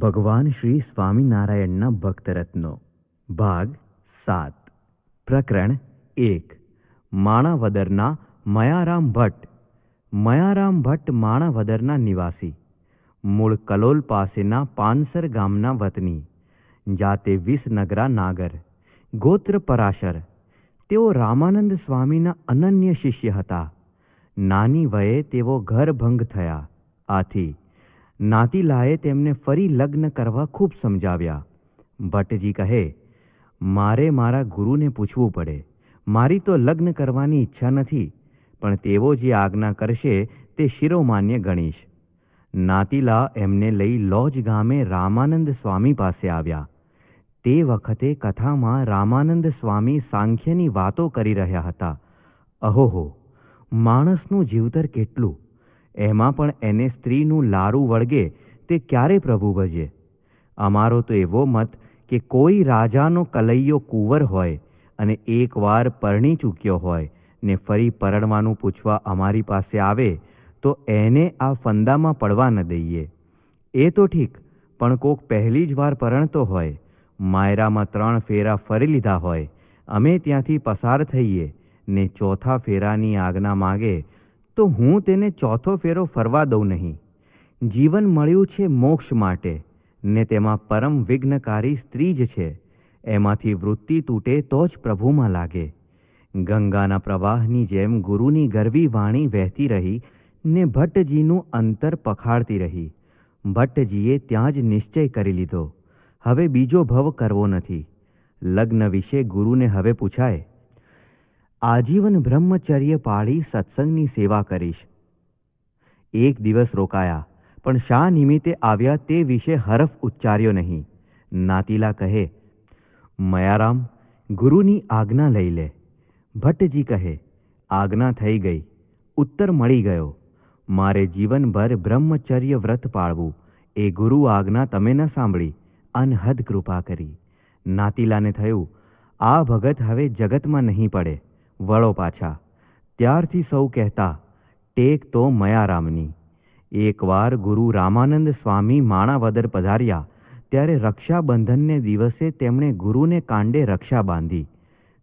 ભગવાન શ્રી સ્વામિનારાયણના ભક્તરત્નો ભાગ 7 પ્રકરણ 1 માણાવદરના મયારામ ભટ્ટ. મયારામ ભટ્ટ માણાવદરના નિવાસી, મૂળ કલોલ પાસેના પાનસર ગામના વતની, જાતે વિસનગરા નાગર, ગોત્ર પરાશર. તેઓ રામાનંદ સ્વામીના અનન્ય શિષ્ય હતા. નાની વયે તેઓ ઘરભંગ થયા. આથી નાતીલાએ તેમને ફરી લગ્ન કરવા ખૂબ સમજાવ્યા. ભટ્ટજી કહે, મારે મારા ગુરુને પૂછવું પડે. મારી તો લગ્ન કરવાની ઈચ્છા નથી, પણ તેઓ જે આજ્ઞા કરશે તે શિરોમાન્ય ગણીશ. નાતીલા એમને લઈ લોજ ગામે રામાનંદ સ્વામી પાસે આવ્યા. તે વખતે કથામાં રામાનંદ સ્વામી સાંખ્યની વાતો કરી રહ્યા હતા. અહોહો, માણસનું જીવતર કેટલું! એમાં પણ એને સ્ત્રીનું લારું વળગે તે ક્યારે પ્રભુ ભજે? અમારો તો એવો મત કે કોઈ રાજાનો કલૈયો કુંવર હોય અને એકવાર પરણી ચૂક્યો હોય ને ફરી પરણવાનું પૂછવા અમારી પાસે આવે તો એને આ ફંદામાં પડવા ન દઈએ. એ તો ઠીક, પણ કોક પહેલી જ વાર પરણતો હોય, માયરામાં 3 ફેરા ફરી લીધા હોય, અમે ત્યાંથી પસાર થઈએ ને ચોથા ફેરાની આજ્ઞા માગે તો હું તેને ચોથો ફેરો ફરવા દઉં નહીં. જીવન મળ્યું છે મોક્ષ માટે, ને તેમાં પરમ વિઘ્નકારી સ્ત્રી જ છે. એમાંથી વૃત્તિ તૂટે તો જ પ્રભુમાં લાગે. ગંગાના પ્રવાહની જેમ ગુરુની ગરવી વાણી વહેતી રહી ને ભટ્ટજીનું અંતર પખાડતી રહી. ભટ્ટજીએ ત્યાં જ નિશ્ચય કરી લીધો, હવે બીજો ભવ કરવો નથી. લગ્ન વિશે ગુરુને હવે પૂછાય. આજીવન બ્રહ્મચર્ય પાળી સત્સંગની સેવા કરીશ. એક દિવસ રોકાયા, પણ શા નિમિત્તે આવ્યા તે વિશે હરફ ઉચ્ચાર્યો નહીં. નાતીલા કહે, મયારામ, ગુરુની આજ્ઞા લઈ લે. ભટ્ટજી કહે, આજ્ઞા થઈ ગઈ, ઉત્તર મળી ગયો. મારે જીવનભર બ્રહ્મચર્ય વ્રત પાળવું એ ગુરુ આજ્ઞા તમે ન સાંભળી, અનહદ કૃપા કરી. નાતીલાને થયું, આ ભગત હવે જગતમાં નહીં પડે, વળો પાછા. ત્યારથી સૌ કહેતા, ટેક તો મયારામની. એકવાર ગુરુ રામાનંદ સ્વામી માણાવદર પધાર્યા ત્યારે રક્ષાબંધનને દિવસે તેમણે ગુરુને કાંડે રક્ષા બાંધી.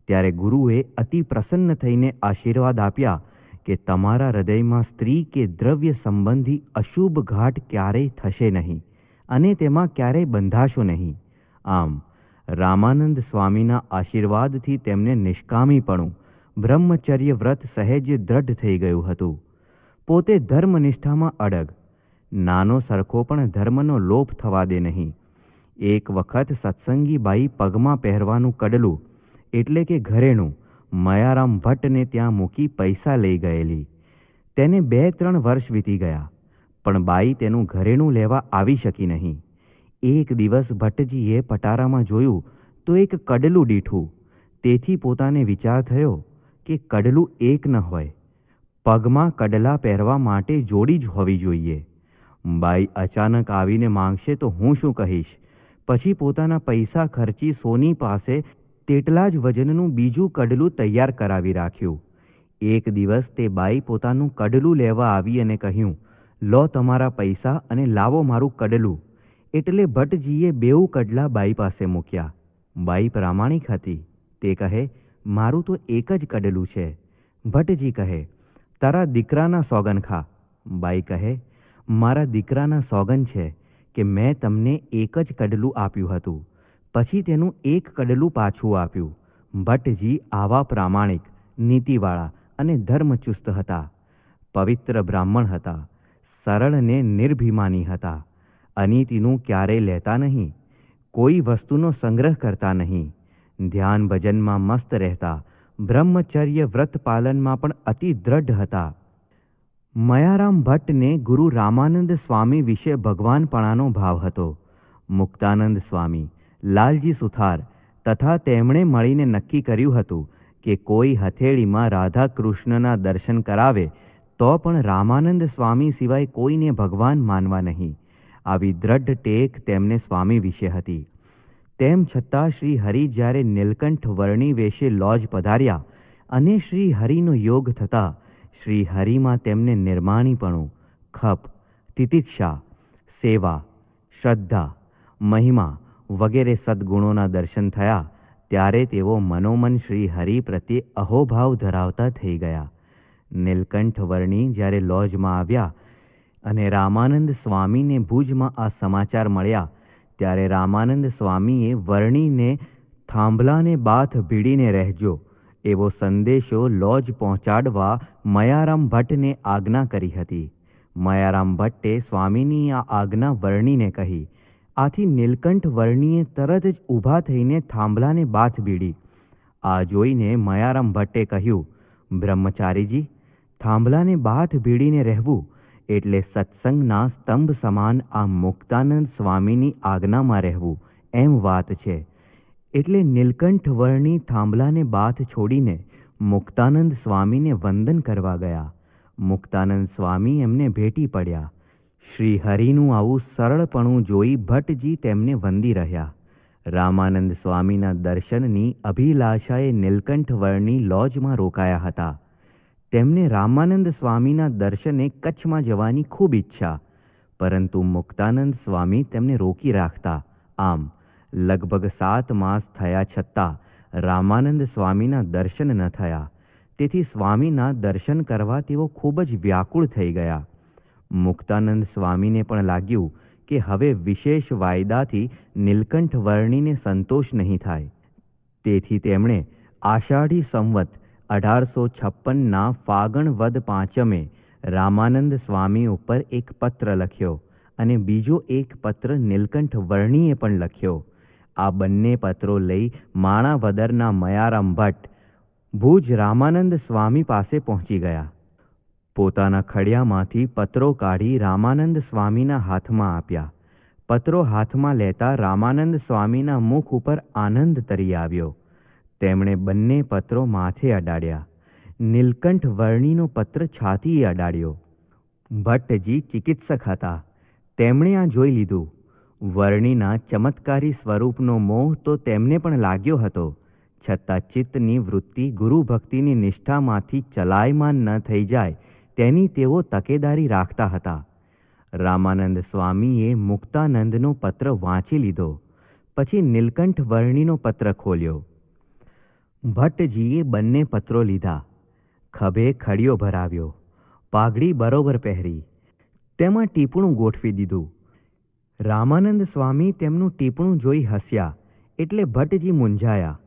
ત્યારે ગુરુએ અતિ પ્રસન્ન થઈને આશીર્વાદ આપ્યા કે તમારા હૃદયમાં સ્ત્રી કે દ્રવ્ય સંબંધી અશુભ ઘાટ ક્યારેય થશે નહીં અને તેમાં ક્યારેય બંધાશો નહીં. આમ રામાનંદ સ્વામીના આશીર્વાદથી તેમને નિષ્કામીપણું, બ્રહ્મચર્ય વ્રત સહેજ દ્રઢ થઈ ગયું હતું. પોતે ધર્મનિષ્ઠામાં અડગ, નાનો સરખો પણ ધર્મનો લોપ થવા દે નહીં. એક વખત સત્સંગી બાઈ પગમાં પહેરવાનું કડલું એટલે કે ઘરેણું મયારામ ભટ્ટને ત્યાં મૂકી પૈસા લઈ ગયેલી. તેને 2-3 વર્ષ વીતી ગયા, પણ બાઈ તેનું ઘરેણું લેવા આવી શકી નહીં. એક દિવસ ભટ્ટજીએ પટારામાં જોયું તો એક કડલું દીઠું. તેથી પોતાને વિચાર થયો કે કડલું એક ન હોય, પગમાં કડલા પહેરવા માટે જોડી જ હોવી જોઈએ. બાઈ અચાનક આવીને માંગશે તો હું શું કહીશ? પછી પોતાના પૈસા ખર્ચી સોની પાસે તેટલા જ વજનનું બીજું કડલું તૈયાર કરાવી રાખ્યું. એક દિવસ તે બાઈ પોતાનું કડલું લેવા આવી અને કહ્યું, લો તમારા પૈસા અને લાવો મારું કડલું. એટલે ભટ્ટજીએ 2 કડલા બાઈ પાસે મૂક્યા. બાઈ પ્રામાણિક હતી. તે કહે, મારું તો એક જ કડલું છે. ભટ્ટજી કહે, તારા દીકરાના સોગન ખા. બાઈ કહે, મારા દીકરાના સોગન છે કે મેં તમને એક જ કડલું આપ્યું હતું, પછી તેનું એક કડલું પાછું આપ્યું. ભટ્ટજી આવા પ્રામાણિક, નીતિવાળા અને ધર્મચુસ્ત હતા. પવિત્ર બ્રાહ્મણ હતા. સરળ ને નિર્ભિમાની હતા. અનીતિનું ક્યારેય લેતા નહીં. કોઈ વસ્તુનો સંગ્રહ કરતા નહીં. ધ્યાન ભજનમાં મસ્ત રહેતા. બ્રહ્મચર્ય વ્રત પાલનમાં પણ અતિ દ્રઢ હતા. મયારામ ભટ્ટને ગુરુ રામાનંદ સ્વામી વિશે ભગવાનપણાનો ભાવ હતો. મુક્તાનંદ સ્વામી, લાલજી સુથાર તથા તેમણે મળીને નક્કી કર્યું હતું કે કોઈ હથેળીમાં રાધા કૃષ્ણના દર્શન કરાવે તો પણ રામાનંદ સ્વામી સિવાય કોઈને ભગવાન માનવા નહીં. આવી દ્રઢ ટેક તેમને સ્વામી વિશે હતી. તેમ છતાં શ્રી હરિ જ્યારે નીલકંઠ વર્ણી વેશે લોજ પધાર્યા અને શ્રી હરિનો યોગ થતા શ્રી હરિમાં તેમને નિર્માણીપણું, ખપ, તિતિક્ષા, સેવા, શ્રદ્ધા મહિમા વગેરે સદ્ગુણોના દર્શન થયા ત્યારે તેઓ મનોમન શ્રી હરિ પ્રત્યે અહોભાવ ધરાવતા થઈ ગયા. નીલકંઠ વર્ણી જ્યારે લોજમાં આવ્યા અને રામાનંદ સ્વામીને ભુજમાં આ સમાચાર મળ્યા ત્યારે રામાનંદ સ્વામીએ વર્ણીને થાંભલાને બાથ ભીડીને રહેજો એવો સંદેશો લોજ પહોંચાડવા મયારામ ભટ્ટને આજ્ઞા કરી હતી. મયારામ ભટ્ટે સ્વામીની આ આજ્ઞા વર્ણીને કહી. આથી નીલકંઠ વર્ણીએ તરત જ ઊભા થઈને થાંભલાને બાથ ભીડી. આ જોઈને મયારામ ભટ્ટે કહ્યું, બ્રહ્મચારીજી, થાંભલાને બાથ ભીડીને રહેવું એટલે સત્સંગના સ્તંભ સમાન આ મુક્તાનંદ સ્વામીની આજ્ઞામાં રહેવું એમ વાત છે. એટલે નીલકંઠ વર્ણી થાંભલાને બાથ છોડીને મુક્તાનંદ સ્વામીને વંદન કરવા ગયા. મુક્તાનંદ સ્વામી એમને ભેટી પડ્યા. શ્રી હરિનું આવું સરળપણું જોઈ ભટ્ટજી તેમને વંદી રહ્યા. રામાનંદ સ્વામીના દર્શનની અભિલાષાએ નીલકંઠ વર્ણી લોજમાં રોકાયા હતા. તેમને રામાનંદ સ્વામીના દર્શને કચ્છમાં જવાની ખૂબ ઈચ્છા, પરંતુ મુક્તાનંદ સ્વામી તેમને રોકી રાખતા. આમ લગભગ 7 માસ થયા છતાં રામાનંદ સ્વામીના દર્શન ન થયા. તેથી સ્વામીના દર્શન કરવા તેઓ ખૂબ જ વ્યાકુળ થઈ ગયા. મુક્તાનંદ સ્વામીને પણ લાગ્યું કે હવે વિશેષ વાયદાથી નીલકંઠ વર્ણીને સંતોષ નહીં થાય. તેથી તેમણે આષાઢી સંવત 1856ના ફાગણ વદ 5મે રામાનંદ સ્વામી ઉપર એક પત્ર લખ્યો અને બીજો એક પત્ર નીલકંઠ વર્ણીએ પણ લખ્યો. આ બંને પત્રો લઈ માણાવદરના મયારામ ભટ્ટ ભુજ રામાનંદ સ્વામી પાસે પહોંચી ગયા. પોતાના ખડિયામાંથી પત્રો કાઢી રામાનંદ સ્વામીના હાથમાં આપ્યા. પત્રો હાથમાં લેતા રામાનંદ સ્વામીના મુખ ઉપર આનંદ તરી આવ્યો. તેમણે બંને પત્રો માથે અડાડ્યા. નીલકંઠ વર્ણીનો પત્ર છાતીએ અડાડ્યો. ભટ્ટજી ચિકિત્સક હતા. તેમણે આ જોઈ લીધું. વર્ણીના ચમત્કારી સ્વરૂપનો મોહ તો તેમને પણ લાગ્યો હતો, છતાં ચિત્તની વૃત્તિ ગુરુ ભક્તિની નિષ્ઠામાંથી ચલાયમાન ન થઈ જાય તેની તેઓ તકેદારી રાખતા હતા. રામાનંદ સ્વામીએ મુક્તાનંદનો પત્ર વાંચી લીધો. પછી નીલકંઠ વર્ણીનો પત્ર ખોલ્યો. ભટ્ટજીએ બંને પત્રો લીધા. ખભે ખડિયો ભરાવ્યો, પાઘડી બરોબર પહેરી, તેમાં ટીપણું ગોઠવી દીધું. રામાનંદ સ્વામી તેમનું ટીપણું જોઈ હસ્યા એટલે ભટ્ટજી મૂંઝાયા.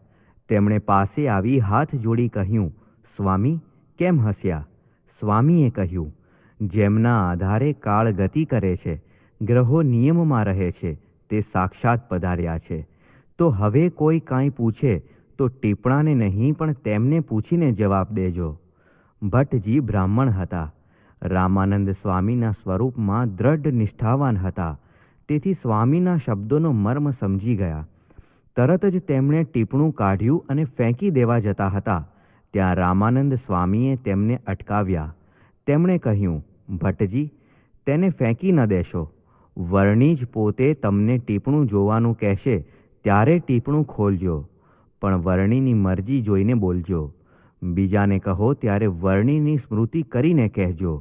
તેમણે પાસે આવી હાથ જોડી કહ્યું, સ્વામી, કેમ હસ્યા? સ્વામીએ કહ્યું, જેમના આધારે કાળ ગતિ કરે છે, ગ્રહો નિયમમાં રહે છે, તે સાક્ષાત પધાર્યા છે. તો હવે કોઈ કાંઈ પૂછે તો ટીપણાને નહીં પણ તેમને પૂછીને જવાબ દેજો. ભટ્ટજી બ્રાહ્મણ હતા. રામાનંદ સ્વામીના સ્વરૂપમાં દ્રઢ નિષ્ઠાવાન હતા. તેથી સ્વામીના શબ્દોનો મર્મ સમજી ગયા. તરત જ તેમણે ટીપણું કાઢ્યું અને ફેંકી દેવા જતા હતા ત્યાં રામાનંદ સ્વામીએ તેમને અટકાવ્યા. તેમણે કહ્યું, ભટ્ટજી, તેને ફેંકી ન દેશો. વર્ણી જ પોતે તમને ટીપણું જોવાનું કહેશે ત્યારે ટીપણું ખોલજો, પણ વર્ણીની મરજી જોઈને બોલજો. બીજાને કહો ત્યારે વર્ણીની સ્મૃતિ કરીને કહેજો.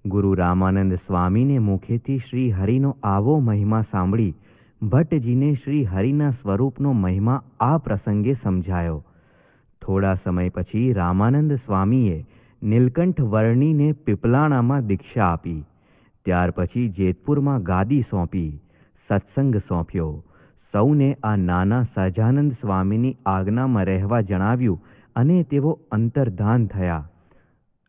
ગુરુ રામાનંદ સ્વામીને મુખેથી શ્રી હરિનો આવો મહિમા સાંભળી ભટ્ટજીને શ્રી હરિના સ્વરૂપનો મહિમા આ પ્રસંગે સમજાયો. થોડા સમય પછી રામાનંદ સ્વામીએ નીલકંઠ વર્ણીને પીપલાણામાં દીક્ષા આપી. ત્યાર પછી જેતપુરમાં ગાદી સોંપી, સત્સંગ સોંપ્યો. સૌને આ નાના સહજાનંદ સ્વામીની આજ્ઞામાં રહેવા જણાવ્યું અને તેઓ અંતર્ધાન થયા.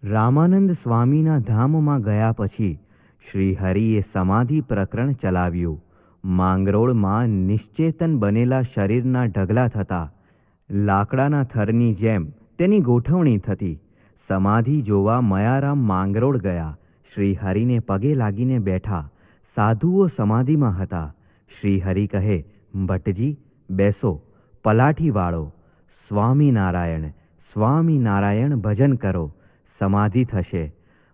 રામાનંદ સ્વામીના ધામમાં ગયા પછી શ્રી હરિએ સમાધિ પ્રકરણ ચલાવ્યું. માંગરોળમાં નિશ્ચેતન બનેલા શરીરના ઢગલા થતા. લાકડાના થરની જેમ તેની ગોઠવણી થતી. સમાધિ જોવા મયારામ માંગરોળ ગયા. શ્રી હરિને પગે લાગીને બેઠા. સાધુઓ સમાધિમાં હતા. શ્રી હરિ કહે, ભટ્ટજી, બેસો, પલાઠી વાળો. સ્વામિનારાયણ, સ્વામિનારાયણ ભજન કરો, સમાધિ થશે.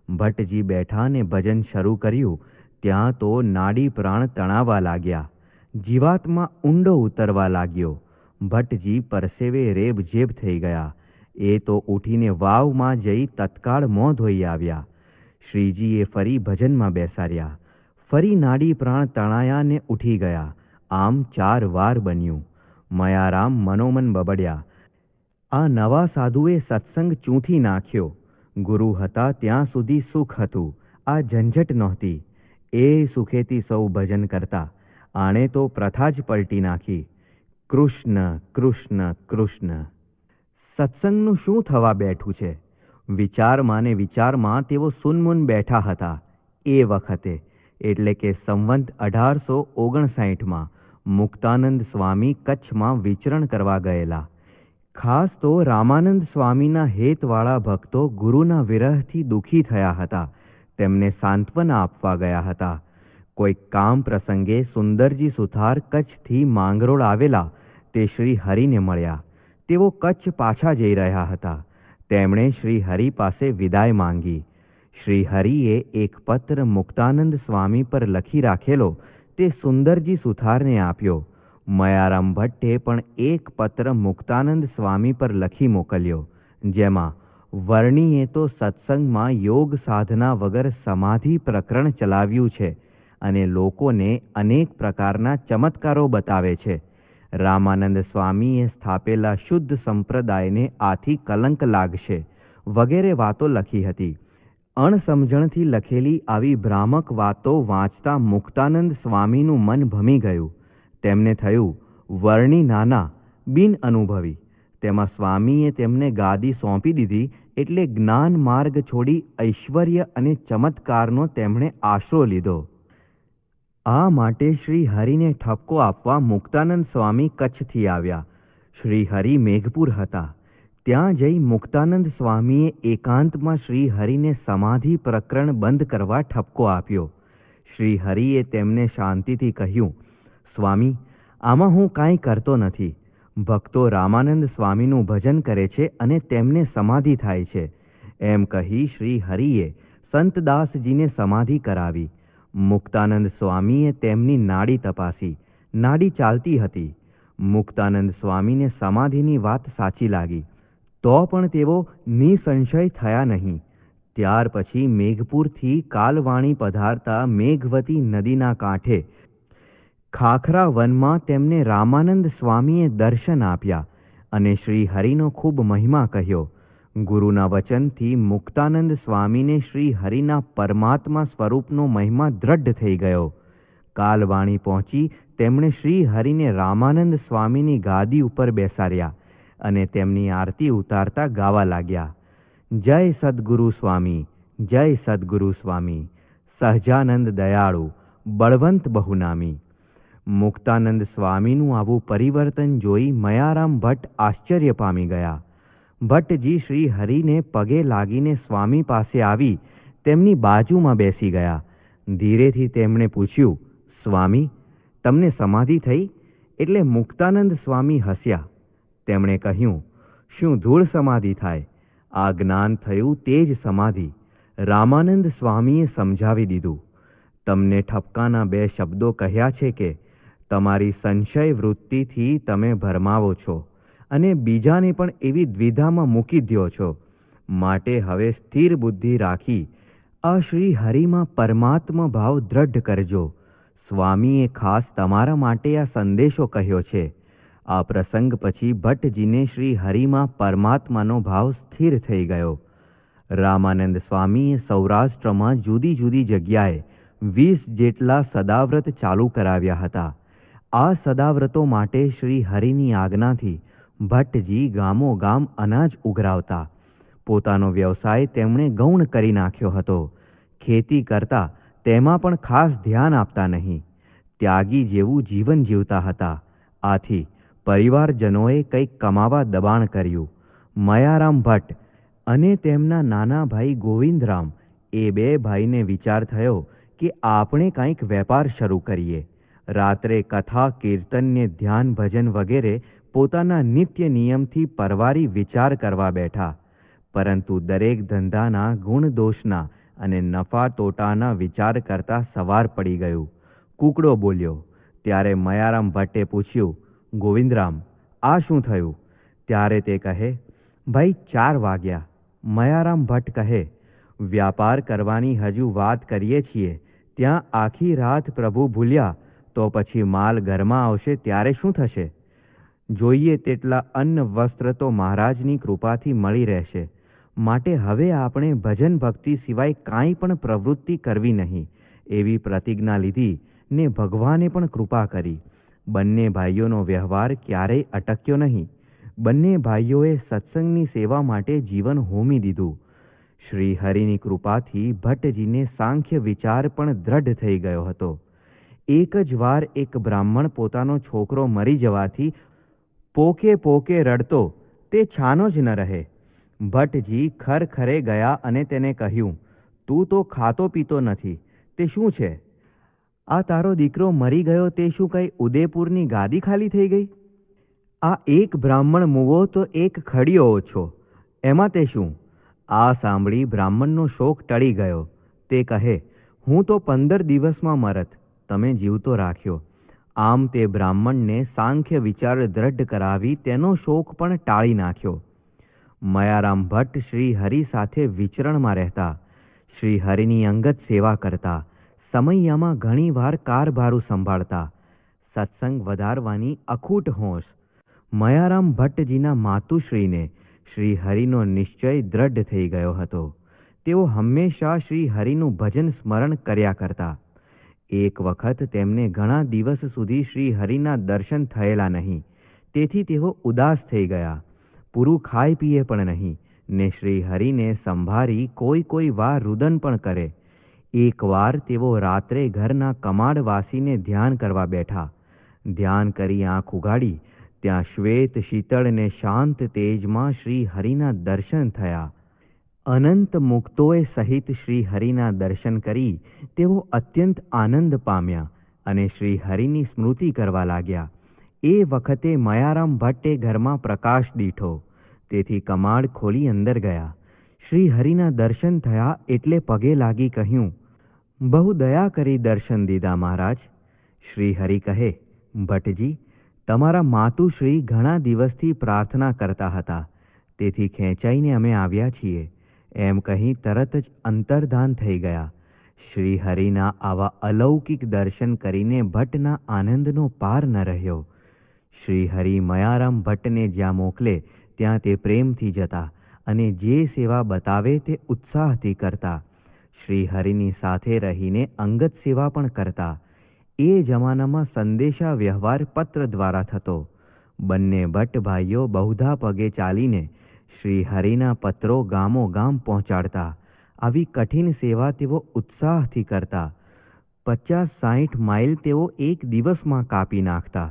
ભટ્ટજી બેઠા ને ભજન શરૂ કર્યું. ત્યાં તો નાડી પ્રાણ તણાવા લાગ્યા. જીવાત્મા ઊંડો ઉતરવા લાગ્યો. ભટ્ટજી પરસેવે રેબઝેબ થઈ ગયા. એ તો ઉઠીને વાવમાં જઈ તત્કાળ મોં ધોઈ આવ્યા. શ્રીજીએ ફરી ભજનમાં બેસાડ્યા. ફરી નાડી પ્રાણ તણાયા ને ઉઠી ગયા. આમ 4 વાર બન્યું. મયારામ મનોમન બબડ્યા, આ નવા સાધુએ સત્સંગ ચૂંથી નાખ્યો. ગુરુ હતા ત્યાં સુધી સુખ હતું, આ ઝંઝટ નહોતી. એ સુખેથી સૌ ભજન કરતા, આણે તો પ્રથા જ પલટી નાખી. કૃષ્ણ કૃષ્ણ કૃષ્ણ. સત્સંગનું શું થવા બેઠું છે? વિચારમાં ને વિચારમાં તેઓ સુનમુન બેઠા હતા. એ વખતે એટલે કે સંવંત 1859માં મુક્તાનંદ સ્વામી કચ્છમાં વિચરણ કરવા ગયેલા. ખાસ તો રામાનંદ સ્વામીના હેતવાળા ભક્તો ગુરુના વિરહથી દુઃખી થયા હતા. તેમને સાંત્વના આપવા ગયા હતા. કોઈ કામ પ્રસંગે સુંદરજી સુથાર કચ્છથી માંગરોળ આવેલા તે શ્રી હરિને મળ્યા. તેઓ કચ્છ પાછા જઈ રહ્યા હતા. તેમણે શ્રી હરિ પાસે વિદાય માંગી. શ્રી હરિએ એક પત્ર મુક્તાનંદ સ્વામી પર લખી રાખેલો તે સુંદરજી સુથારને આપ્યો. મયારામ ભટ્ટે પણ એક પત્ર મુક્તાનંદ સ્વામી પર લખી મોકલ્યો, જેમાં વર્ણીએ તો સત્સંગમાં યોગ સાધના વગર સમાધિ પ્રકરણ ચલાવ્યું છે અને લોકોને અનેક પ્રકારના ચમત્કારો બતાવે છે. રામાનંદ સ્વામીએ સ્થાપેલા શુદ્ધ સંપ્રદાયને આથી કલંક લાગશે વગેરે વાતો લખી હતી. અણસમજણથી લખેલી આવી ભ્રામક વાતો વાંચતા મુક્તાનંદ સ્વામીનું મન ભમી ગયું. તેમને થયું, વર્ણી નાના, બિન અનુભવી, તેમાં સ્વામીએ તેમને ગાદી સોંપી દીધી એટલે જ્ઞાન માર્ગ છોડી ઐશ્વર્ય અને ચમત્કારનો તેમણે આશરો લીધો. આ માટે શ્રી હરિને ઠપકો આપવા મુક્તાનંદ સ્વામી કચ્છથી આવ્યા. શ્રી હરિ મેઘપુર હતા. ત્યાં જઈ મુક્તાનંદ સ્વામીએ એકાંતમાં શ્રી હરિને સમાધિ પ્રકરણ બંધ કરવા ઠપકો આપ્યો. શ્રી હરિએ તેમને શાંતિથી કહ્યું, સ્વામી, આમાં હું કાંઈ કરતો નથી. ભક્તો રામાનંદ સ્વામીનું ભજન કરે છે અને તેમને સમાધિ થાય છે. એમ કહી શ્રી હરિએ સંતદાસજીને સમાધિ કરાવી. મુક્તાનંદ સ્વામીએ તેમની નાડી તપાસી. નાડી ચાલતી હતી. મુક્તાનંદ સ્વામીને સમાધિની વાત સાચી લાગી. તો પણ તેઓ નિસંશય થયા નહીં. ત્યાર પછી મેઘપુરથી કાલવાણી પધારતા મેઘવતી નદીના કાંઠે ખાખરા વનમાં તેમને રામાનંદ સ્વામીએ દર્શન આપ્યા અને શ્રી હરિનો ખૂબ મહિમા કહ્યો. ગુરુના વચનથી મુક્તાનંદ સ્વામીને શ્રી હરિના પરમાત્મા સ્વરૂપનો મહિમા દ્રઢ થઈ ગયો. કાલવાણી પહોંચી તેમણે શ્રી હરિને રામાનંદ સ્વામીની ગાદી ઉપર બેસાડ્યા અને તેમની આરતી ઉતારતા ગાવા લાગ્યા, જય સદગુરુ સ્વામી, જય સદગુરુ સ્વામી, સહજાનંદ દયાળુ, બળવંત બહુનામી. મુક્તાનંદ સ્વામીનું આવું પરિવર્તન જોઈ મયારામ ભટ્ટ આશ્ચર્ય પામી ગયા. ભટ્ટજી શ્રી હરિને પગે લાગીને સ્વામી પાસે આવી તેમની બાજુમાં બેસી ગયા. ધીરેથી તેમણે પૂછ્યું, સ્વામી, તમને સમાધિ થઈ? એટલે મુક્તાનંદ સ્વામી હસ્યા. તેમણે કહ્યું, શું ધૂળ સમાધિ થાય? આ જ્ઞાન થયું તે જ સમાધિ. રામાનંદ સ્વામીએ સમજાવી દીધું. તમને ઠપકાના 2 શબ્દો કહ્યા છે કે તમારી સંશય વૃત્તિથી તમે ભરમાવો છો અને બીજાને પણ એવી દ્વિધામાં મૂકી દ્યો છો. માટે હવે સ્થિર બુદ્ધિ રાખી આ શ્રી હરિમાં પરમાત્મા ભાવ દ્રઢ કરજો. સ્વામીએ ખાસ તમારા માટે આ સંદેશો કહ્યો છે. આ પ્રસંગ પછી ભટ્ટજીને શ્રી હરિમાં પરમાત્માનો ભાવ સ્થિર થઈ ગયો. રામાનંદ સ્વામીએ સૌરાષ્ટ્રમાં જુદી જુદી જગ્યાએ 20 જેટલા સદાવ્રત ચાલુ કરાવ્યા હતા. આ સદાવ્રતો માટે શ્રી હરિની આજ્ઞાથી ભટ્ટજી ગામો ગામ અનાજ ઉઘરાવતા. પોતાનો વ્યવસાય તેમણે ગૌણ કરી નાખ્યો હતો. ખેતી કરતા તેમાં પણ ખાસ ધ્યાન આપતા નહીં. ત્યાગી જેવું જીવન જીવતા હતા. આથી પરિવારજનોએ કંઈક કમાવા દબાણ કર્યું. મયારામ ભટ્ટ અને તેમના નાના ભાઈ ગોવિંદરામ એ 2 ભાઈને વિચાર થયો કે આપણે કંઈક વેપાર શરૂ કરીએ. રાત્રે કથા, કીર્તનને, ધ્યાન, ભજન વગેરે પોતાના નિત્ય નિયમથી પરવારી વિચાર કરવા બેઠા. પરંતુ દરેક ધંધાના ગુણ દોષના અને નફા તોટાના વિચાર કરતા સવાર પડી ગયું. કૂકડો બોલ્યો. ત્યારે મયારામ ભટ્ટે પૂછ્યું, ગોવિંદરામ, આ શું થયું? ત્યારે તે કહે, ભાઈ 4 વાગ્યા. મયારામ ભટ્ટ કહે, વ્યાપાર કરવાની હજુ વાત કરીએ છીએ ત્યાં આખી રાત પ્રભુ ભૂલ્યા તો પછી માલ ઘરમાં આવશે ત્યારે શું થશે? જોઈએ તેટલા અન્ન વસ્ત્ર તો મહારાજની કૃપાથી મળી રહેશે. માટે હવે આપણે ભજન ભક્તિ સિવાય કાંઈ પણ પ્રવૃત્તિ કરવી નહીં એવી પ્રતિજ્ઞા લીધી ને ભગવાને પણ કૃપા કરી. બંને ભાઈઓનો વ્યવહાર ક્યારેય અટક્યો નહીં. બંને ભાઈઓએ સત્સંગની સેવા માટે જીવન હોમી દીધું. શ્રી હરિની કૃપાથી ભટ્ટજીને સાંખ્ય વિચાર પણ દ્રઢ થઈ ગયો હતો. એક જ વાર એક બ્રાહ્મણ પોતાનો છોકરો મરી જવાથી પોકે પોકે રડતો તે છાનો જ ન રહે. ભટ્ટજી ખરખરે ગયા અને તેને કહ્યું, તું તો ખાતો પીતો નથી, તે શું છે? આ તારો દીકરો મરી ગયો તે શું કઈ ઉદયપુરની ગાદી ખાલી થઈ ગઈ? આ એક બ્રાહ્મણ મુવો તો એક ખડીયો ઓછો, એમાં તે શું? આ સાંભળી બ્રાહ્મણનો શોક ટળી ગયો. તે કહે, હું તો 15 દિવસમાં મરત, તમે જીવતો રાખ્યો. આમ તે બ્રાહ્મણને સાંખ્ય વિચાર દ્રઢ કરાવી તેનો શોક પણ ટાળી નાખ્યો. મયારામ ભટ્ટ શ્રી હરિ સાથે વિચરણમાં રહેતા, શ્રી હરિની અંગત સેવા કરતા, સમયમાં ઘણી વાર કારભારું સંભાળતા, સત્સંગ વધારવાની અખૂટ હોંશ. મયારામ ભટ્ટજીના માતુશ્રીને શ્રી હરિનો નિશ્ચય દ્રઢ થઈ ગયો હતો. તેઓ હંમેશા શ્રી હરિનું ભજન સ્મરણ કર્યા કરતા. એક વખત તેમને ઘણા દિવસ સુધી શ્રી હરિના દર્શન થયેલા નહીં, તેથી તેઓ ઉદાસ થઈ ગયા. પૂરું ખાઈ પીએ પણ નહીં ને શ્રી હરિને સંભાળી કોઈ વાર રુદન પણ કરે. એકવાર તેઓ રાત્રે ઘરના કમાડ વાસીને ધ્યાન કરવા બેઠા. ધ્યાન કરી આંખ ઉગાડી ત્યાં શ્વેત શીતળ ને શાંત તેજમાં શ્રી હરિના દર્શન થયા. અનંત મુક્તોએ સહિત શ્રી હરિના દર્શન કરી તેઓ અત્યંત આનંદ પામ્યા અને શ્રી હરિની સ્મૃતિ કરવા લાગ્યા. એ વખતે મયારામ ભટ્ટે ઘરમાં પ્રકાશ દીઠો, તેથી કમાડ ખોલી અંદર ગયા. શ્રી હરિના દર્શન થયા એટલે પગે લાગી કહ્યું, બહુ દયા કરી દર્શન દીધા મહારાજ. શ્રી હરિ કહે, ભટ્ટજી, તમારા માતુશ્રી ઘણા દિવસથી પ્રાર્થના કરતા હતા, તેથી ખેંચાઈને અમે આવ્યા છીએ. એમ કહી તરત જ અંતર્ધાન થઈ ગયા. શ્રી હરિના આવા અલૌકિક દર્શન કરીને ભટ્ટના આનંદનો પાર ન રહ્યો. શ્રી હરિ મયારામ ભટ્ટને જ્યાં મોકલે ત્યાં તે પ્રેમથી જતા અને જે સેવા બતાવે તે ઉત્સાહથી કરતા. શ્રી હરિની સાથે રહીને અંગત સેવા પણ કરતા. એ જમાનામાં સંદેશા વ્યવહાર પત્ર દ્વારા થતો. બંને ભટ્ટ ભાઈઓ બહુધા પગે ચાલીને શ્રી હરિના પત્રો ગામો ગામ પહોંચાડતા. આવી કઠિન સેવા તેઓ ઉત્સાહથી કરતા. 50-60 માઇલ તેઓ એક દિવસમાં કાપી નાખતા.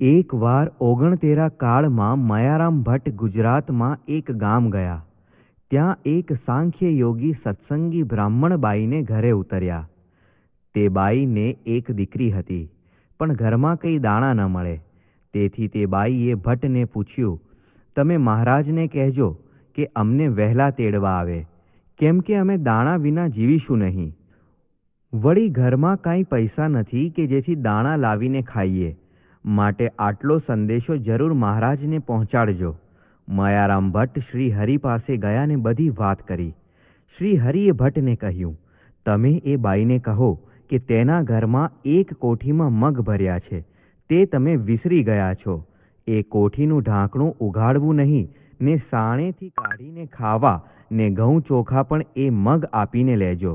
એક વાર 69 કાળમાં મયારામ ભટ્ટ ગુજરાતમાં એક ગામ ગયા. ત્યાં એક સાંખ્ય યોગી સત્સંગી બ્રાહ્મણ બાઈને ઘરે ઉતર્યા. તે બાઈને એક દીકરી હતી, પણ ઘરમાં કંઈ દાણા ન મળે. તેથી તે બાઈએ ભટ્ટને પૂછ્યું, તમે મહારાજને કહેજો કે અમને વહેલા તેડવા આવે, કેમ કે અમે દાણા વિના જીવીશું નહીં. વળી ઘરમાં કાંઈ પૈસા નથી કે જેથી દાણા લાવીને ખાઈએ, માટે આટલો સંદેશો જરૂર મહારાજને પહોંચાડજો. મયારામ ભટ્ટ શ્રી હરિ પાસે ગયા ને બધી વાત કરી. શ્રી હરિએ ભટ્ટને કહ્યું, તમે એ બાઈને કહો કે તેના ઘરમાં એક કોઠીમાં મગ ભર્યા છે, તે તમે વિસરી ગયા છો. એ કોઠીનું ઢાંકણું ઉઘાડવું નહીં ને સાણેથી કાઢીને ખાવા ને ઘઉં ચોખા પણ એ મગ આપીને લેજો.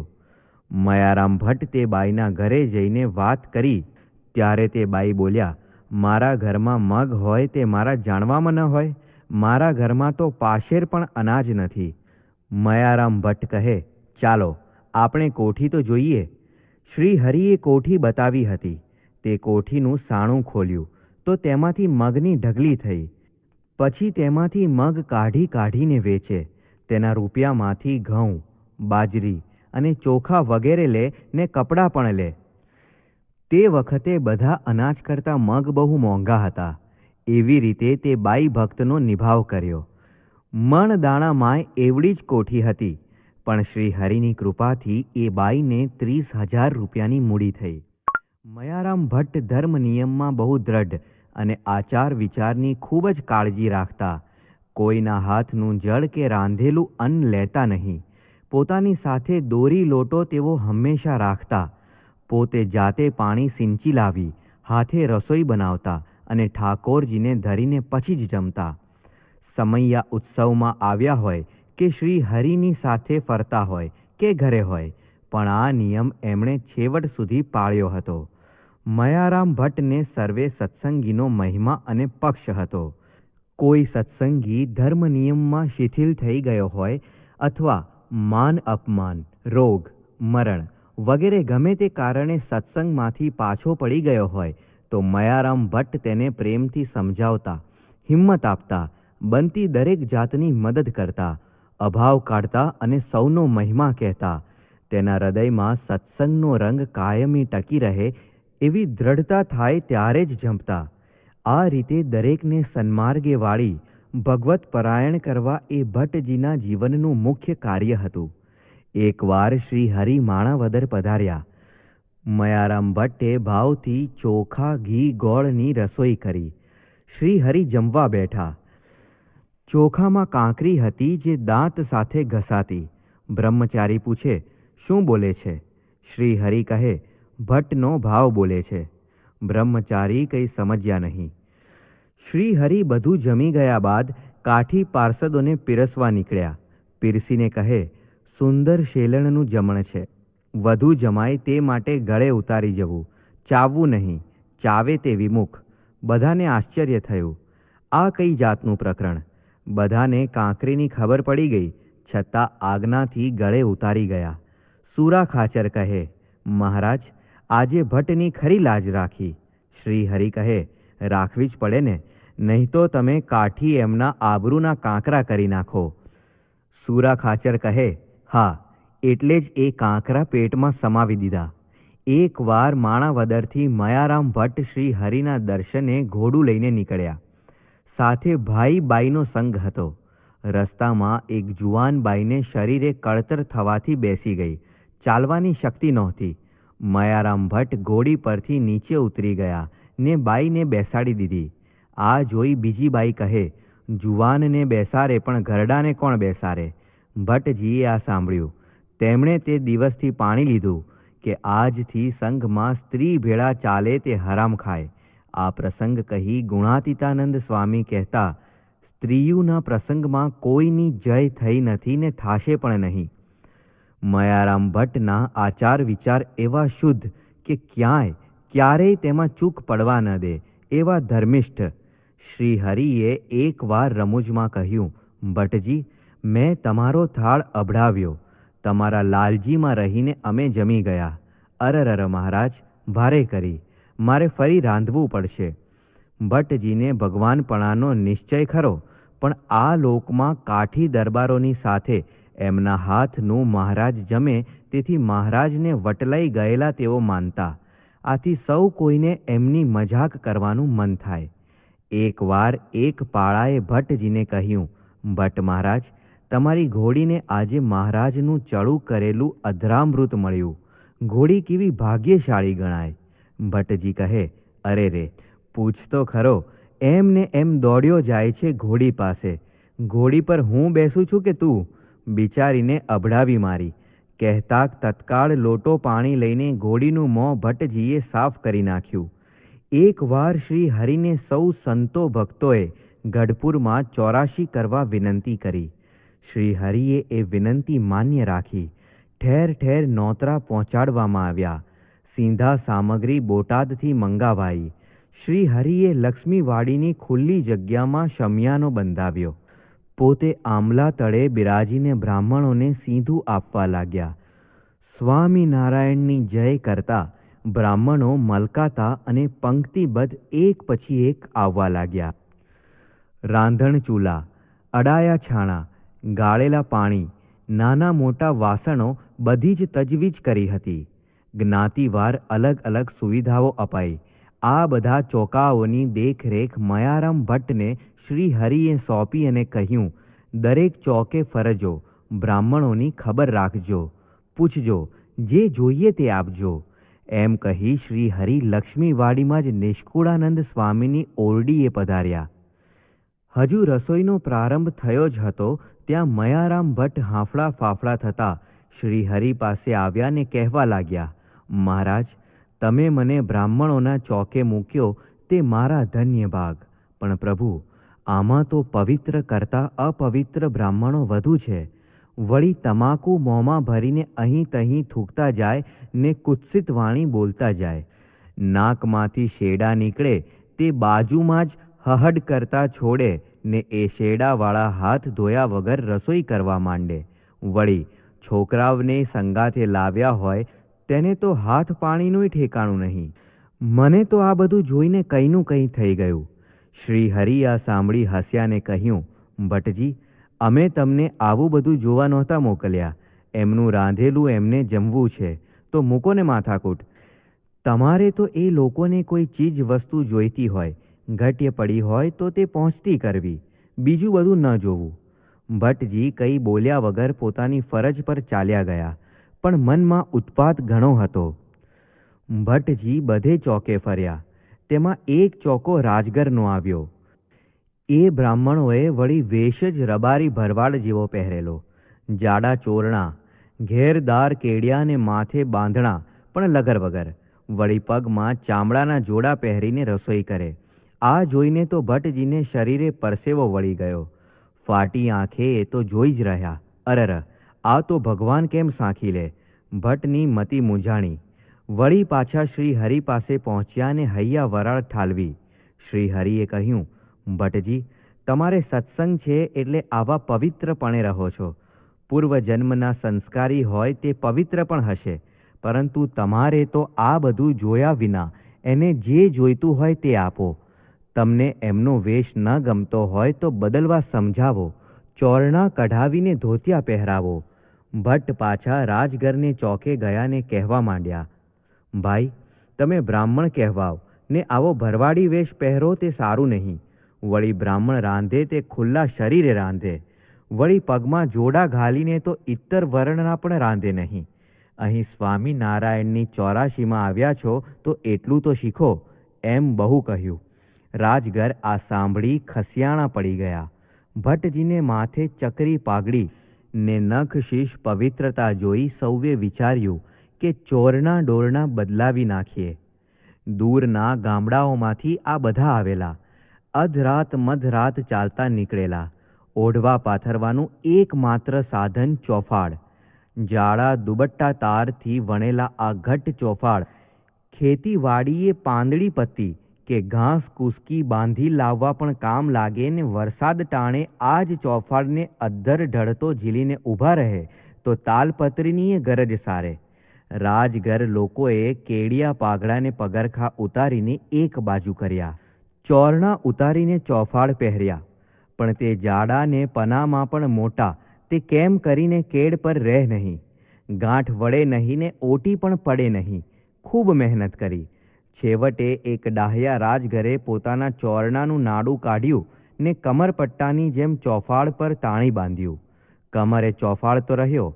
મયારામ ભટ્ટ તે બાઈના ઘરે જઈને વાત કરી ત્યારે તે બાઈ બોલ્યા, મારા ઘરમાં મગ હોય તે મારા જાણવામાં ન હોય? મારા ઘરમાં તો પાશેર પણ અનાજ નથી. મયારામ ભટ્ટ કહે, ચાલો આપણે કોઠી તો જોઈએ. શ્રી હરિએ કોઠી બતાવી હતી. તે કોઠીનું સાણું ખોલ્યું તો તેમાંથી મગની ઢગલી થઈ. પછી તેમાંથી મગ કાઢી કાઢીને વેચે. તેના રૂપિયામાંથી ઘઉં, બાજરી અને ચોખા વગેરે લે ને કપડાં પણ લે. તે વખતે બધા અનાજ કરતાં મગ બહુ મોંઘા હતા. એવી રીતે તે બાઈ ભક્તનો નિભાવ કર્યો. મણ દાણામાંય એવડી જ કોઠી હતી, પણ શ્રી હરિની કૃપાથી એ બાઈને 30,000 રૂપિયાની મૂડી થઈ. મયારામ ભટ્ટ ધર્મ નિયમમાં બહુ દ્રઢ અને આચાર વિચારની ખૂબ જ કાળજી રાખતા. કોઈના હાથનું જળ કે રાંધેલું અન્ન લેતા નહીં. પોતાની સાથે દોરી લોટો તેઓ હંમેશા રાખતા. પોતે જાતે પાણી સિંચી લાવી હાથે રસોઈ બનાવતા અને ઠાકોરજીને ધરીને પછી જ જમતા. સમૈયા ઉત્સવમાં આવ્યા હોય કે શ્રી હરિની સાથે ફરતા હોય કે ઘરે હોય, પણ આ નિયમ એમણે છેવટ સુધી પાળ્યો હતો. મયારામ ભટ્ટને સર્વે સત્સંગીનો મહિમા અને પક્ષ હતો. કોઈ સત્સંગી ધર્મ નિયમમાં શિથિલ થઈ ગયો હોય અથવા માન અપમાન, રોગ, મરણ વગેરે ગમે તે કારણે સત્સંગમાંથી પાછો પડી ગયો હોય તો મયારામ ભટ્ટ તેને પ્રેમથી સમજાવતા, હિંમત આપતા, બનતી દરેક જાતની મદદ કરતા, અભાવ કાઢતા અને સૌનો મહિમા કહેતા. તેના હૃદયમાં સત્સંગનો રંગ કાયમી ટકી રહે એવી દ્રઢતા થાય ત્યારે જ જમતા. આ રીતે દરેકને સન્માર્ગે વાળી ભગવત પરાયણ કરવા એ ભટ્ટજીના જીવનનું મુખ્ય કાર્ય હતું. એકવાર શ્રી હરિ માણાવદર પધાર્યા. મયારામ ભટ્ટે ભાવથી ચોખા, ઘી, ગોળની રસોઈ કરી. શ્રી હરિ જમવા બેઠા. ચોખામાં કાંકરી હતી જે દાંત સાથે ઘસાતી. બ્રહ્મચારી પૂછે, શું બોલે છે? શ્રી હરિ કહે, ભટ્ટનો ભાવ બોલે છે. બ્રહ્મચારી કંઈ સમજ્યા નહીં. શ્રી હરિ બધું જમી ગયા બાદ કાઠી પાર્ષદોને પીરસવા નીકળ્યા. પીરસીને કહે, સુંદર શેલણનું જમણ છે. વધુ જમાય તે માટે ગળે ઉતારી જવું, ચાવવું નહીં, ચાવે તે વિમુખ. બધાને આશ્ચર્ય થયું. આ કઈ જાતનું પ્રકરણ? બધાને કાંકરીની ખબર પડી ગઈ, છતાં આજ્ઞાથી ગળે ઉતારી ગયા. સુરા ખાચર કહે, મહારાજ, આજે ભટ્ટની ખરી લાજ રાખી. શ્રી હરિ કહે, રાખવી જ પડે ને, નહીં તો તમે કાઠી એમના આબરૂના કાંકરા કરી નાખો. સુરા ખાચર કહે, હા, એટલે જ એ કાંકરા પેટમાં સમાવી દીધા. એકવાર માણાવદરથી મયારામ ભટ્ટ શ્રી હરિના દર્શને ઘોડું લઈને નીકળ્યા. સાથે ભાઈ બાઈનો સંગ હતો. રસ્તામાં એક જુવાન બાઈને શરીરે કળતર થવાથી બેસી ગઈ. ચાલવાની શક્તિ નહોતી. મયારામ ભટ્ટ ઘોડી પરથી નીચે ઉતરી ગયા ને બાઈને બેસાડી દીધી. આ જોઈ બીજી બાઈ કહે, જુવાનને બેસારે પણ ઘરડાને કોણ બેસારે? ભટ્ટજીએ આ સાંભળ્યું. તેમણે તે દિવસથી પાણી લીધું કે આજથી સંઘમાં સ્ત્રી ભેળા ચાલે તે હરામ ખાય. આ પ્રસંગ કહી ગુણાતીતાનંદ સ્વામી કહેતા, સ્ત્રીઓના પ્રસંગમાં કોઈની જય થઈ નથી ને થાશે પણ નહીં. મયારામ ભટ્ટના આચાર વિચાર એવા શુદ્ધ કે ક્યારેય તેમાં ચૂક પડવા ન દે એવા ધર્મિષ્ઠ. શ્રી હરિએ એકવાર રમૂજમાં કહ્યું, ભટ્ટજી, મેં તમારો થાળ અભડાવ્યો. તમારા લાલજીમાં રહીને અમે જમી ગયા. અરર મહારાજ, ભારે કરી, મારે ફરી રાંધવું પડશે. ભટ્ટજીને ભગવાનપણાનો નિશ્ચય ખરો, પણ આ લોકમાં કાઠી દરબારોની સાથે એમના હાથનું મહારાજ જમે તેથી મહારાજને વટલાઈ ગયેલા તેઓ માનતા. આથી સૌ કોઈને એમની મજાક કરવાનું મન થાય. એકવાર એક પાળાએ ભટ્ટજીને કહ્યું, ભટ્ટ મહારાજ, તમારી ઘોડીને આજે મહારાજનું ચડું કરેલું અધરામૃત મળ્યું. ઘોડી કેવી ભાગ્યશાળી ગણાય. ભટ્ટજી કહે, અરે રે, પૂછતો ખરો, એમ ને એમ દોડ્યો જાય છે ઘોડી પાસે. ઘોડી પર હું બેસું છું કે તું? બિચારીને અભડાવી મારી. કહેતા તત્કાળ લોટો પાણી લઈને ઘોડીનું મોં ભટ્ટજીએ સાફ કરી નાખ્યું. એકવાર શ્રી હરિને સૌ સંતો ભક્તોએ ગઢપુરમાં ચોરાશી કરવા વિનંતી કરી. શ્રી હરિએ એ વિનંતી માન્ય રાખી. ઠેર ઠેર નોતરા પહોંચાડવામાં આવ્યા. સીંધા સામગ્રી બોટાદથી મંગાવાઈ. શ્રી હરિએ લક્ષ્મીવાડીની ખુલ્લી જગ્યામાં શમિયાનો બંધાવ્યો. પોતે આંબલા તળે બિરાજીને બ્રાહ્મણોને સીધું આપવા લાગ્યા. સ્વામિનારાયણની જય કરતા બ્રાહ્મણો મલકાતા અને પંક્તિબદ્ધ એક પછી એક આવવા લાગ્યા. રાંધણ ચૂલા, અડાયા છાણા, ગાળેલા પાણી, નાના મોટા વાસણો બધી જ તજવીજ કરી હતી. જ્ઞાતિવાર અલગ અલગ સુવિધાઓ અપાઈ. આ બધા ચોકાઓની દેખરેખ મયારામ ભટ્ટને શ્રી હરિએ સોંપી અને કહ્યું, દરેક ચોકે ફરજો, બ્રાહ્મણોની ખબર રાખજો, પૂછજો, જે જોઈએ તે આપજો. એમ કહી શ્રી હરિ લક્ષ્મીવાડીમાં જ નિષ્કુળાનંદ સ્વામીની ઓરડીએ પધાર્યા. હજુ રસોઈનો પ્રારંભ થયો જ હતો ત્યાં મયારામ ભટ્ટ હાંફળા ફાફડા થતા શ્રી હરિ પાસે આવ્યા ને કહેવા લાગ્યા, મહારાજ, તમે મને બ્રાહ્મણોના ચોકે મૂક્યો તે મારા ધન્ય ભાગ. પણ પ્રભુ, આમાં તો પવિત્ર કરતાં અપવિત્ર બ્રાહ્મણો વધુ છે. વળી તમાકુ મોંમાં ભરીને અહીં તહીં થૂકતા જાય ને કુત્સિત વાણી બોલતા જાય. નાકમાંથી શેડા નીકળે તે બાજુમાં જ હહડ કરતા છોડે ને એ શેડાવાળા હાથ ધોયા વગર રસોઈ કરવા માંડે. વળી છોકરાઓને સંગાથે લાવ્યા હોય તેને તો હાથ પાણીનું ઠેકાણું નહીં. મને તો આ બધું જોઈને કંઈનું કંઈ થઈ ગયું. શ્રી હરિ આ સાંભળી હસ્યા ને કહ્યું, ભટ્ટજી, અમે તમને આવું બધું જોવા નહોતા મોકલ્યા. એમનું રાંધેલું એમને જમવું છે તો મૂકો ને માથાકૂટ. તમારે તો એ લોકોને કોઈ ચીજ વસ્તુ જોઈતી હોય, ઘટ્ય પડી હોય તો તે પહોંચતી કરવી, બીજું બધું ન જોવું. ભટ્ટજી કંઈ બોલ્યા વગર પોતાની ફરજ પર ચાલ્યા ગયા, પણ મનમાં ઉત્પાત ઘણો હતો. ભટ્ટજી બધે ચોકે ફર્યા. તેમાં એક ચોકો રાજગરનો આવ્યો. એ બ્રાહ્મણોએ વળી વેશ જ રબારી ભરવાડ જેવો પહેરેલો. જાડા ચોરણા, ઘેરદાર કેડિયા ને માથે બાંધણા પણ લગર વગર. વળી પગમાં ચામડાના જોડા પહેરીને રસોઈ કરે. આ જોઈને તો ભટ્ટજીને શરીરે પરસેવો વળી ગયો. ફાટી આંખે એ તો જોઈ જ રહ્યા. અરર, આ તો ભગવાન કેમ સાંખી લે! ભટ્ટની મતિ મૂંઝાણી. વળી પાછા શ્રી હરિ પાસે પહોંચ્યા ને હૈયા વરાળ ઠાલવી. શ્રી હરિએ કહ્યું, ભટ્ટજી, તમારે સત્સંગ છે એટલે આવા પવિત્રપણે રહો છો. પૂર્વજન્મના સંસ્કારી હોય તે પવિત્ર પણ હશે, પરંતુ તમારે તો આ બધું જોયા વિના એને જે જોઈતું હોય તે આપો. તમને એમનો વેશ ન ગમતો હોય તો બદલવા સમજાવો. ચોરણા કઢાવીને ધોતિયા પહેરાવો. ભટ્ટ પાછા રાજગરને ચોકે ગયા ને કહેવા માંડ્યા, ભાઈ, તમે બ્રાહ્મણ કહેવાવ ને આવો ભરવાડી વેશ પહેરો તે સારું નહીં. વળી બ્રાહ્મણ રાંધે તે ખુલ્લા શરીરે રાંધે. વળી પગમાં જોડા ઘાલીને તો ઇત્તર વર્ણના પણ રાંધે નહીં. અહીં સ્વામિનારાયણની 84માં આવ્યા છો તો એટલું તો શીખો, એમ બહુ કહ્યું. રાજગર આ સાંભળી ખસિયાણા પડી ગયા. ભટ્ટજીને માથે ચકરી પાઘડી ને નખ શીશ પવિત્રતા જોઈ સૌએ વિચાર્યું કે ચોરના ડોરણા બદલાવી નાખીએ. દૂરના ગામડાઓમાંથી આ બધા આવેલા. અધરાત મધરાત ચાલતા નીકળેલા. ઓઢવા પાથરવાનું એકમાત્ર સાધન ચોફાડ. જાડા દુબટ્ટા તારથી વણેલા આ ઘટ્ટ ચોફાડ ખેતીવાડીએ પાંદડી પત્તી કે ઘાસ કૂસકી બાંધી લાવવા પણ કામ લાગે ને વરસાદ ટાણે આ જ ચોફાડને અદ્ધર ઢળતો ઝીલીને ઊભા રહે તો તાલપત્રીની ગરજ સારે. રાજગર લોકોએ કેડિયા પાઘડાને પગરખા ઉતારીને એક બાજુ કર્યા. ચોરણા ઉતારીને ચોફાડ પહેર્યા. પણ તે જાડા ને પનામાં પણ મોટા તે કેમ કરીને કેડ પર રહે નહીં. ગાંઠ વળે નહીં ને ઓટી પણ પડે નહીં. ખૂબ મહેનત કરી. છેવટે એક ડાહ્યા રાજગરે પોતાના ચોરણાનું નાડું કાઢ્યું ને કમરપટ્ટાની જેમ ચોફાડ પર તાણી બાંધ્યું. કમરે ચોફાડ તો રહ્યો,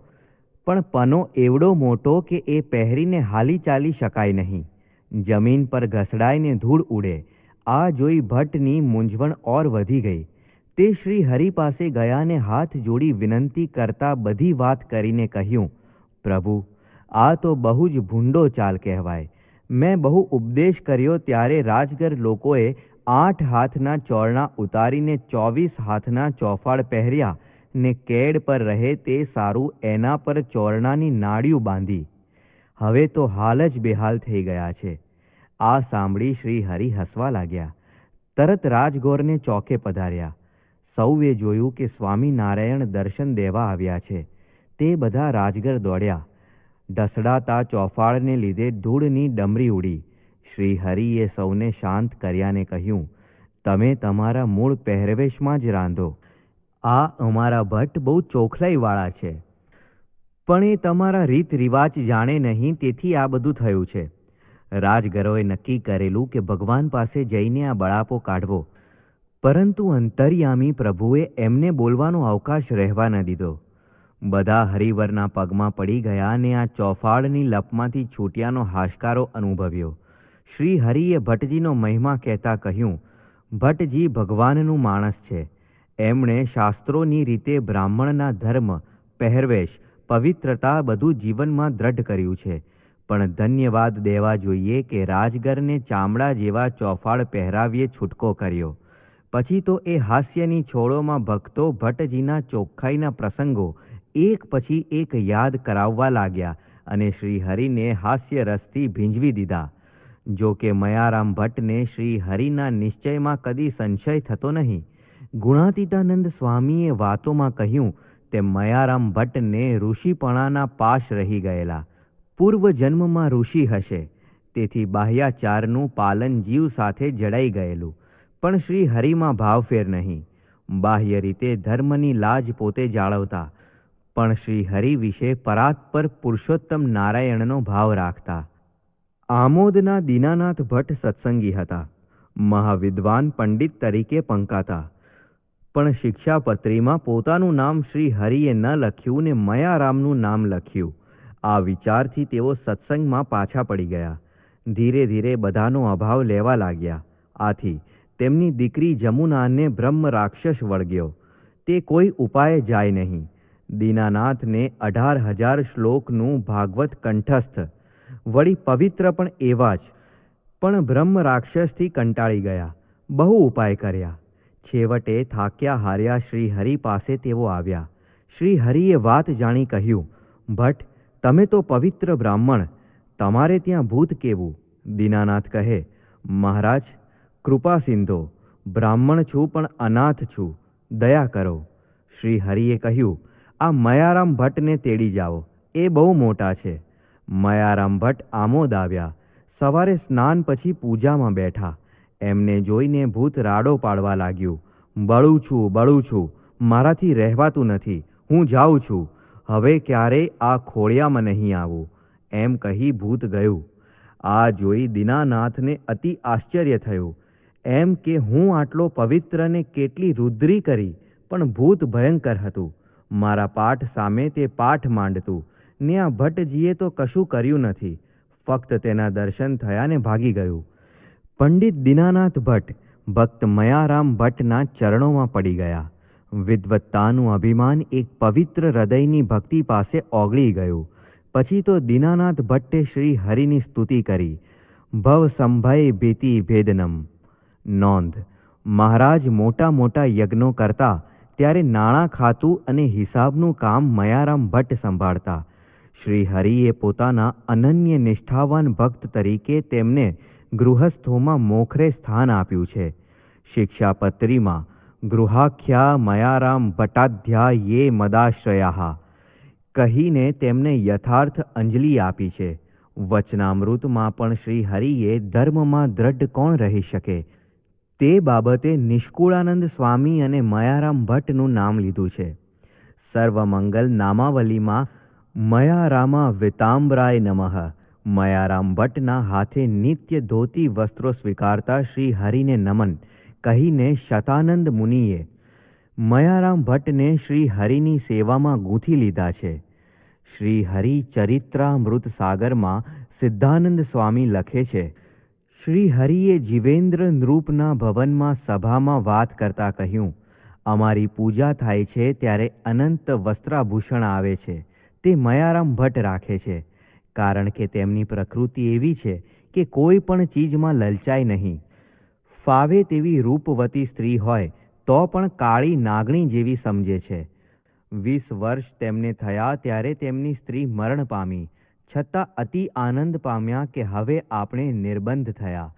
પણ પનો એવડો મોટો કે એ પહેરીને હાલી ચાલી શકાય નહીં. જમીન પર ઘસડાઈને ધૂળ ઉડે. આ જોઈ ભટ્ટની મૂંઝવણ ઓર વધી ગઈ. તે શ્રી હરિ પાસે ગયા ને હાથ જોડી વિનંતી કરતા બધી વાત કરીને કહ્યું, પ્રભુ, આ તો બહુ જ ભૂંડો ચાલ કહેવાય. મેં બહુ ઉપદેશ કર્યો ત્યારે રાજગર લોકોએ 8 હાથના ચોરણા ઉતારીને 24 હાથના ચોફાડ પહેર્યા ને કેડ પર રહે તે સારું એના પર ચોરણાની નાળિયું બાંધી. હવે તો હાલ જ બેહાલ થઈ ગયા છે. આ સાંભળી શ્રી હરિ હસવા લાગ્યા. તરત રાજગોરને ચોકે પધાર્યા. સૌએ જોયું કે સ્વામિનારાયણ દર્શન દેવા આવ્યા છે. તે બધા રાજગર દોડ્યા. ઢસડાતા ચોફાડને લીધે ધૂળની ડમરી ઉડી. શ્રી હરિએ સૌને શાંત કર્યાને કહ્યું, તમે તમારા મૂળ પહેરવેશમાં જ રાંધો. આ અમારા ભટ્ટ બહુ ચોખલાઈવાળા છે, પણ એ તમારા રીત રિવાજ જાણે નહીં, તેથી આ બધું થયું છે. રાજગરોએ નક્કી કરેલું કે ભગવાન પાસે જઈને આ બળાપો કાઢવો, પરંતુ અંતર્યામી પ્રભુએ એમને બોલવાનો અવકાશ રહેવા ન દીધો. બધા હરિવરના પગમાં પડી ગયા અને આ ચોફાડની લપમાંથી છૂટ્યાનો હાશકારો અનુભવ્યો. શ્રી હરિએ ભટ્ટજીનો મહિમા કહેતા કહ્યું, ભટ્ટજી ભગવાનનું માણસ છે. એમણે શાસ્ત્રોની રીતે બ્રાહ્મણના ધર્મ, પહેરવેશ, પવિત્રતા બધું જીવનમાં દ્રઢ કર્યું છે. પણ ધન્યવાદ દેવા જોઈએ કે રાજગરને ચામડા જેવા ચોફાળ પહેરાવીએ છૂટકો કર્યો. પછી તો એ હાસ્યની છોડોમાં ભક્તો ભટ્ટજીના ચોખ્ખાઈના પ્રસંગો એક પછી એક યાદ કરાવવા લાગ્યા અને શ્રીહરિને હાસ્ય રસથી ભીંજવી દીધા. જો કે મયારામ ભટ્ટને શ્રીહરિના નિશ્ચયમાં કદી સંશય થતો નહીં. ગુણાતીતાનંદ સ્વામીએ વાતોમાં કહ્યું તેમ મયારામ ભટ્ટને ઋષિપણાના પાશ રહી ગયેલા. પૂર્વ જન્મમાં ઋષિ હશે, તેથી બાહ્યાચારનું પાલન જીવ સાથે જડાઈ ગયેલું, પણ શ્રી હરિમાં ભાવફેર નહીં. બાહ્ય રીતે ધર્મની લાજ પોતે જાળવતા, પણ શ્રી હરિ વિશે પરાત્પર પુરુષોત્તમ નારાયણનો ભાવ રાખતા. આમોદના દીનાનાથ ભટ્ટ સત્સંગી હતા. મહાવિદ્વાન પંડિત તરીકે પંકાતા, પણ શિક્ષાપત્રીમાં પોતાનું નામ શ્રી હરિએ ન લખ્યું ને મયારામનું નામ લખ્યું. આ વિચારથી તેઓ સત્સંગમાં પાછા પડી ગયા. ધીરે ધીરે બધાનો અભાવ લેવા લાગ્યા. આથી તેમની દીકરી જમુનાને બ્રહ્મ રાક્ષસ વળગ્યો. તે કોઈ ઉપાય જાય નહીં. દીનાનાથને 18,000 શ્લોકનું ભાગવત કંઠસ્થ, વળી પવિત્ર પણ એવા જ, પણ બ્રહ્મ રાક્ષસથી કંટાળી ગયા. બહુ ઉપાય કર્યા. છેવટે થાક્યા હાર્યા શ્રી હરિ પાસે તેઓ આવ્યા. શ્રી હરિએ વાત જાણી કહ્યું, ભટ્ટ, તમે તો પવિત્ર બ્રાહ્મણ, તમારે ત્યાં ભૂત કેવું? દીનાનાથ કહે, મહારાજ કૃપા સિંધો, બ્રાહ્મણ છું પણ અનાથ છું, દયા કરો. શ્રી હરિએ કહ્યું, આ મયારામ ભટ્ટને તેડી જાઓ, એ બહુ મોટા છે. મયારામ ભટ્ટ આમોદ આવ્યા. સવારે સ્નાન પછી પૂજામાં બેઠા. એમને જોઈને ભૂત રાડો પાડવા લાગ્યું. બળું છું, મારાથી રહેવાતું નથી, હું જાઉં છું, હવે ક્યારેય આ ખોળિયામાં નહીં આવું, એમ કહી ભૂત ગયું. આ જોઈ દીનાનાથને અતિ આશ્ચર્ય થયું. એમ કે હું આટલો પવિત્રને કેટલી રુદ્રી કરી, પણ ભૂત ભયંકર હતું. મારા પાઠ સામે તે પાઠ માંડતું, ને આ ભટ્ટજીએ તો કશું કર્યું નથી, ફક્ત તેના દર્શન થયા ને ભાગી ગયું. પંડિત દીનાનાથ ભટ્ટ ભક્ત મયારામ ભટ્ટના ચરણોમાં પડી ગયા. વિદ્વત્તાનું અભિમાન એક પવિત્ર હૃદયની ભક્તિ પાસે ઓગળી ગયું. પછી તો દીનાનાથ ભટ્ટે શ્રી હરિની સ્તુતિ કરી. ભવ સંભય ભીતિ ભેદનમ. નોંધ: મહારાજ મોટા મોટા યજ્ઞો કરતા ત્યારે નાણાં ખાતું અને હિસાબનું કામ મયારામ ભટ્ટ સંભાળતા. શ્રી હરિએ પોતાના અનન્ય નિષ્ઠાવાન ભક્ત તરીકે તેમને ગૃહસ્થોમાં મોખરે સ્થાન આપ્યું છે. શિક્ષાપત્રીમાં ગૃહાખ્યા મયારામ ભટ્ટાધ્યા યે મદાશ્રયા કહીને તેમને યથાર્થ અંજલિ આપી છે. વચનામૃતમાં પણ શ્રી હરિએ ધર્મમાં દ્રઢ કોણ રહી શકે તે બાબતે નિષ્કુળાનંદ સ્વામી અને મયારામ ભટ્ટનું નામ લીધું છે. સર્વમંગલ નામાવલીમાં મયારામા વિતાંબરાય નમઃ. મયારામ ભટ્ટના હાથે નિત્ય ધોતી વસ્ત્રો સ્વીકારતા શ્રી હરિને નમન કહીને શતાનંદ મુનિએ મયારામ ભટ્ટને શ્રી હરિની સેવામાં ગૂંથી લીધા છે. શ્રી હરિ ચરિત્રામૃત સાગરમાં સિદ્ધાનંદ સ્વામી લખે છે, શ્રી હરિએ જીવેન્દ્ર નૃપના ભવનમાં સભામાં વાત કરતા કહ્યું, અમારી પૂજા થાય છે ત્યારે અનંત વસ્ત્રાભૂષણ આવે છે, તે મયારામ ભટ્ટ રાખે છે. કારણ કે તેમની પ્રકૃતિ એવી છે કે કોઈ પણ ચીજમાં લલચાય નહીં. ફાવે તેવી રૂપવતી સ્ત્રી હોય તો પણ કાળી નાગણી જેવી સમજે છે. 20 વર્ષ તેમને થયા ત્યારે તેમની સ્ત્રી મરણ પામી, છતાં અતિ આનંદ પામ્યા કે હવે આપણે નિર્બંધ થયા.